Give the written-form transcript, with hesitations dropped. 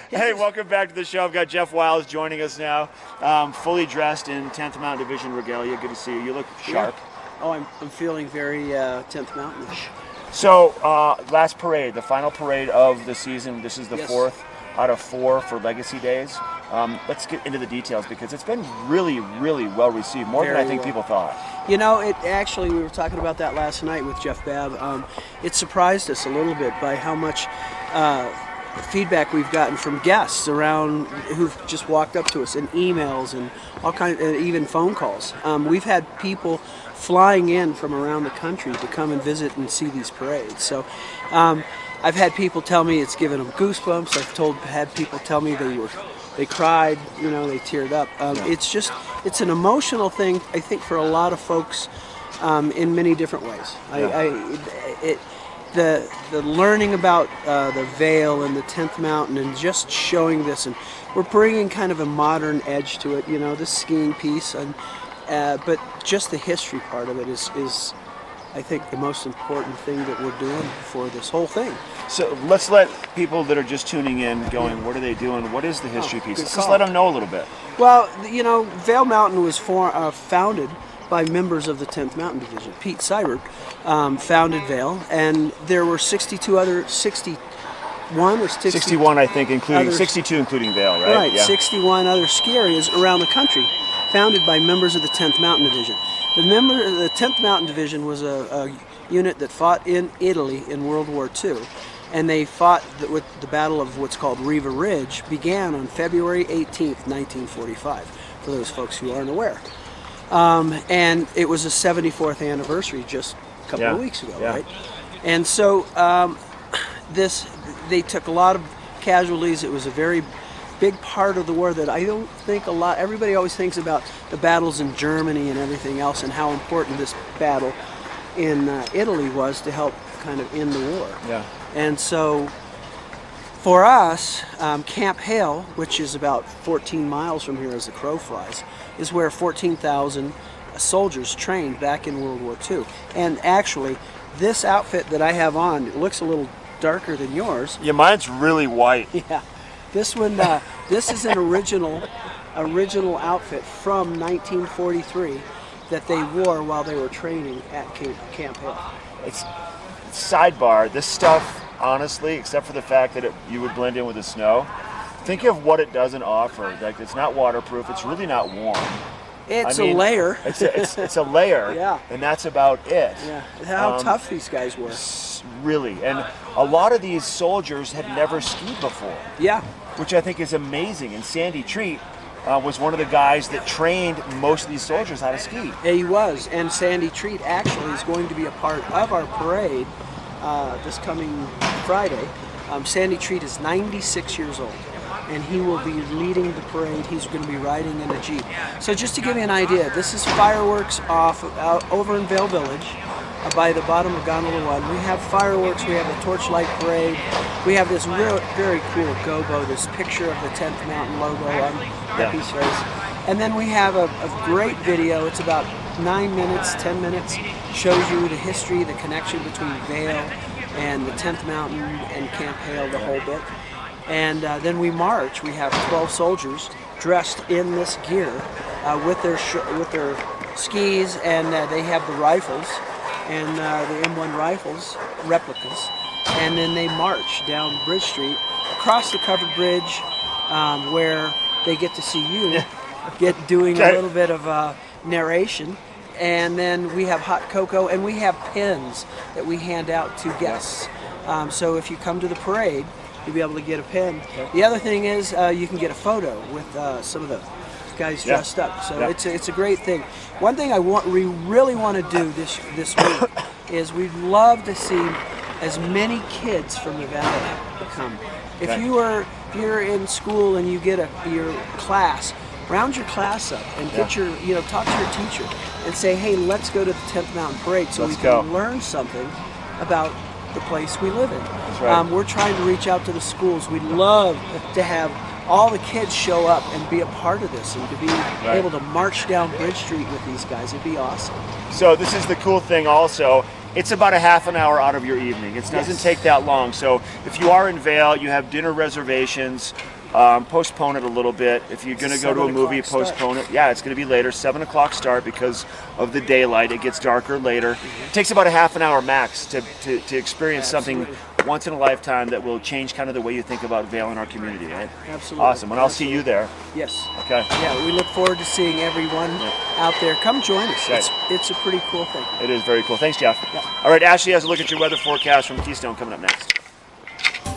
Hey, welcome back to the show. I've got Jeff Wiles joining us now, fully dressed in 10th Mountain Division regalia. Good to see you. You look sharp. Yeah. Oh, I'm feeling very 10th Mountain-ish. So, last parade, the final parade of the season. This is the Yes. fourth out of 4 for Legacy Days. Let's get into the details because it's been really, really well received, more than I think people thought. You know, it actually, we were talking about that last night with Jeff Babb. It surprised us a little bit by how much feedback we've gotten from guests around who've just walked up to us, and emails and all kinds, even phone calls. We've had people flying in from around the country to come and visit and see these parades. So I've had people tell me it's given them goosebumps. Had people tell me they cried, you know, they teared up. It's an emotional thing, I think, for a lot of folks in many different ways. The learning about the Vail and the 10th Mountain and just showing this, and we're bringing kind of a modern edge to it, you know, the skiing piece, and but just the history part of it is I think the most important thing that we're doing for this whole thing. So let's let people that are just tuning in going, what are they doing? What is the history piece? Just let them know a little bit. Well, you know, Vail Mountain was founded by members of the 10th Mountain Division. Pete Seibert founded Vail, and there were 61 or 61, I think, including 62, including Vail, right? Right, yeah. 61 other ski areas around the country, founded by members of the 10th Mountain Division. The 10th Mountain Division was a unit that fought in Italy in World War II, and they fought with the Battle of what's called Riva Ridge, began on February 18th, 1945, for those folks who aren't aware. And it was a 74th anniversary just a couple of weeks ago, right? And so they took a lot of casualties. It was a very big part of the war that I don't think everybody always thinks about the battles in Germany and everything else and how important this battle in Italy was to help kind of end the war. Yeah. And so for us, Camp Hale, which is about 14 miles from here as the crow flies, is where 14,000 soldiers trained back in World War II. And actually, this outfit that I have on, it looks a little darker than yours. Yeah, mine's really white. Yeah. This one, this is an original outfit from 1943 that they wore while they were training at Camp Hale. It's sidebar. This stuff, honestly, except for the fact that you would blend in with the snow, think of what it doesn't offer. Like, it's not waterproof. It's really not warm. It's a layer. It's a layer. Yeah. And that's about it. Yeah. How tough these guys were. Really. And a lot of these soldiers had never skied before. Yeah. Which I think is amazing. And Sandy Treat was one of the guys that trained most of these soldiers how to ski. Yeah, he was. And Sandy Treat actually is going to be a part of our parade this coming Friday. Sandy Treat is 96 years old, and he will be leading the parade. He's going to be riding in a Jeep. So just to give you an idea, this is fireworks over in Vail Village by the bottom of Gondola 1. We have fireworks, we have a torchlight parade, we have this very cool gobo, this picture of the 10th Mountain logo on Pepe's face. And then we have a great video. It's about 9 minutes, 10 minutes, shows you the history, the connection between Vail and the 10th Mountain and Camp Hale, the whole bit. And then we march. We have 12 soldiers dressed in this gear with their skis, and they have the rifles and the M1 rifles, replicas. And then they march down Bridge Street, across the covered bridge, where they get to see you doing a little bit of narration. And then we have hot cocoa, and we have pins that we hand out to guests. So if you come to the parade, you'll be able to get a pin. The other thing is you can get a photo with some of the guys dressed up. So it's a great thing. One thing we really want to do this week is we'd love to see as many kids from the valley come. If you're in school and you get your class, round your class up and get talk to your teacher and say, hey, let's go to the 10th Mountain Parade so we can learn something about the place we live in. That's right. We're trying to reach out to the schools. We'd love to have all the kids show up and be a part of this and to be able to march down Bridge Street with these guys. It'd be awesome. So this is the cool thing also. It's about a half an hour out of your evening. It doesn't take that long. So if you are in Vail, you have dinner reservations, postpone it a little bit. If you're going to go to a movie, postpone it. Yeah, it's going to be later, 7 o'clock start because of the daylight. It gets darker later. It takes about a half an hour max to experience something once in a lifetime that will change kind of the way you think about Vail in our community, right? Absolutely. Awesome. And I'll see you there. Yes. Okay. Yeah, we look forward to seeing everyone out there. Come join us. Right. It's a pretty cool thing. It is very cool. Thanks, Jeff. Yeah. All right, Ashley has a look at your weather forecast from Keystone coming up next.